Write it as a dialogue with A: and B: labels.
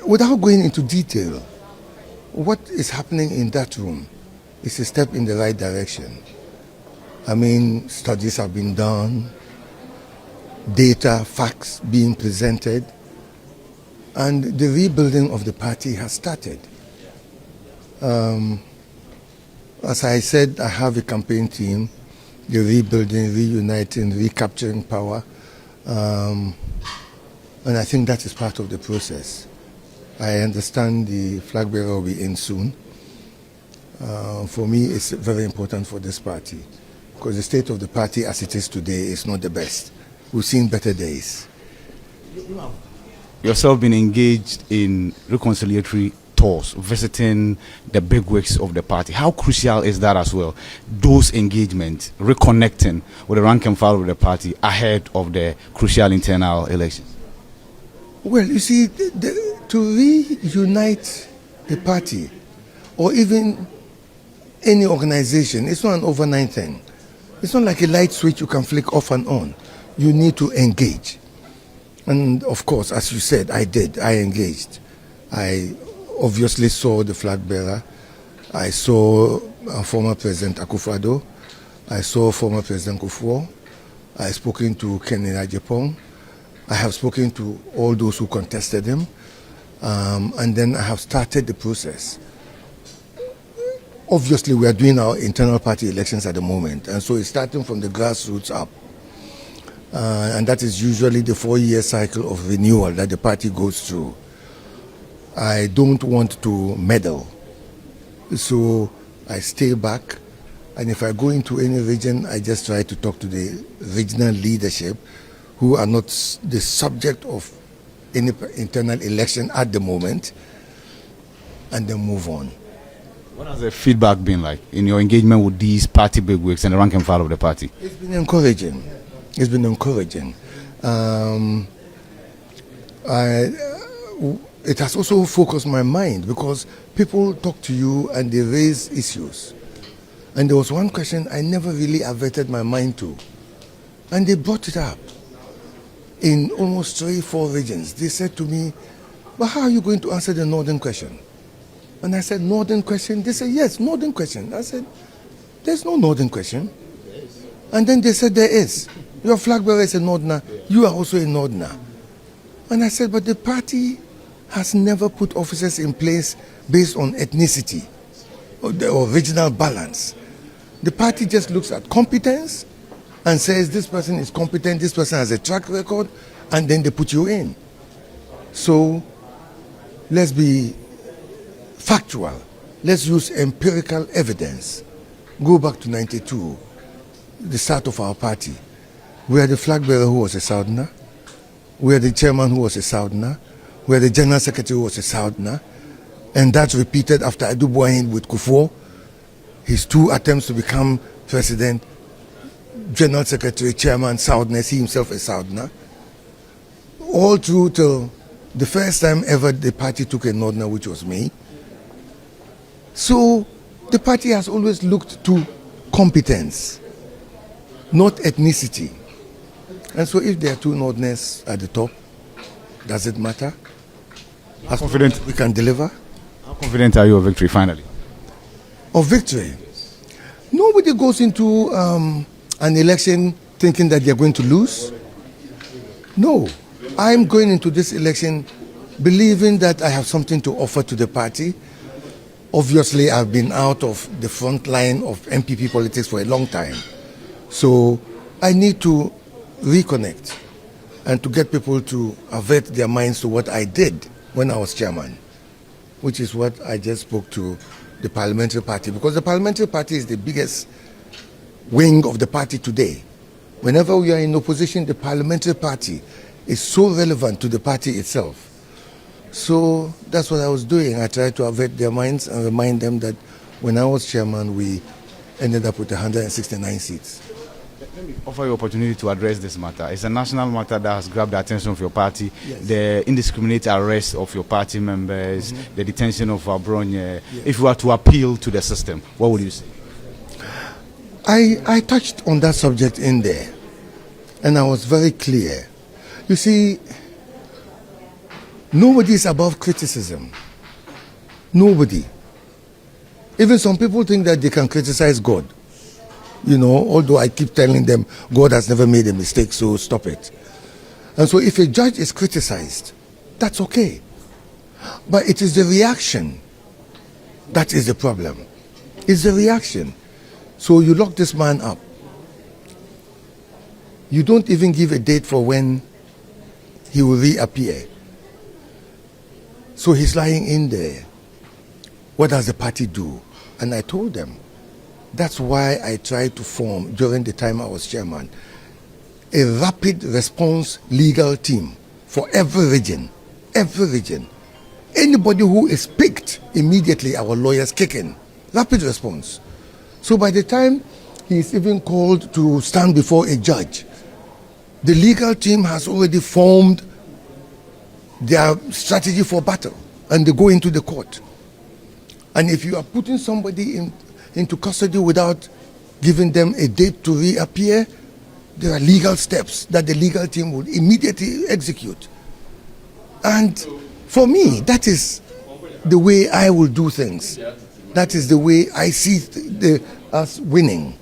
A: without going into detail, what is happening in that room is a step in the right direction. I mean, studies have been done, data, facts being presented, and the rebuilding of the party has started. As I said, I have a campaign team, the rebuilding, reuniting, recapturing power, and I think that is part of the process. I understand the flag bearer will be in soon. For me, it's very important for this party because the state of the party as it is today is not the best. We've seen better days.
B: Yourself been engaged in reconciliatory tours, visiting the bigwigs of the party. How crucial is that as well? Those engagements, reconnecting with the rank and file of the party ahead of the crucial internal elections.
A: Well, you see, to reunite the party or even any organization, it's not an overnight thing. It's not like a light switch you can flick off and on. You need to engage. And of course, as you said, I did. I engaged. I obviously saw the flag bearer. I saw former President Akufo-Addo. I saw former President Kufuor. I have spoken to Kenny Ajapong. I have spoken to all those who contested him. And then I have started the process. Obviously, we are doing our internal party elections at the moment. And so it's starting from the grassroots up. And that is usually the 4-year cycle of renewal that the party goes through. I don't want to meddle. So I stay back. And if I go into any region, I just try to talk to the regional leadership who are not the subject of any internal election at the moment, and then move on.
B: What has the feedback been like in your engagement with these party bigwigs and the rank and file of the party?
A: It's been encouraging. It's been encouraging. It has also focused my mind because people talk to you and they raise issues. And there was one question I never really averted my mind to. And they brought it up in almost 3-4 regions. They said to me, but how are you going to answer the northern question? And I said, northern question? They said, yes, northern question. I said, there's no northern question. And then they said, there is. Your flag bearer is a northerner. You are also a northerner. And I said, but the party has never put officers in place based on ethnicity or the original balance. The party just looks at competence and says this person is competent, this person has a track record, and then they put you in. So let's be factual. Let's use empirical evidence. Go back to 92, the start of our party. We had the flag bearer who was a Southerner. We had the chairman who was a Southerner. We had the general secretary who was a Southerner. And that's repeated after Adubuahin with Kufuor. His 2 attempts to become president, general secretary, chairman, Southerner, he himself a Southerner. All through till the first time ever the party took a Northerner, which was me. So the party has always looked to competence, not ethnicity. And so if there are 2 Northerners at the top, does it matter?
B: How confident
A: we can deliver?
B: How confident are you of victory finally?
A: Of victory? Nobody goes into an election thinking that they're going to lose. No. I'm going into this election believing that I have something to offer to the party. Obviously, I've been out of the front line of NPP politics for a long time. So I need to reconnect and to get people to avert their minds to what I did when I was chairman, which is what I just spoke to the parliamentary party, because the parliamentary party is the biggest wing of the party today. Whenever we are in opposition, the parliamentary party is so relevant to the party itself. So that's what I was doing. I tried to avert their minds and remind them that when I was chairman, we ended up with 169 seats.
B: Let me offer you an opportunity to address this matter. It's a national matter that has grabbed the attention of your party. Yes. The indiscriminate arrest of your party members, the detention of Abronye. Yes. If you were to appeal to the system, what would you say?
A: I touched on that subject in there, and I was very clear. You see, Nobody is above criticism. Nobody. Even some people think that they can criticize God. You know, although I keep telling them God has never made a mistake, so stop it. And so if a judge is criticized, that's okay. But it is the reaction that is the problem. It's the reaction. So you lock this man up. You don't even give a date for when he will reappear. So he's lying in there. What does the party do? And I told them, that's why I tried to form, during the time I was chairman, a rapid response legal team for every region. Every region. Anybody who is picked, immediately our lawyers kick in. Rapid response. So by the time he is even called to stand before a judge, the legal team has already formed their strategy for battle, and they go into the court. And if you are putting somebody into custody without giving them a date to reappear, there are legal steps that the legal team will immediately execute. And for me, that is the way I will do things. That is the way I see us winning.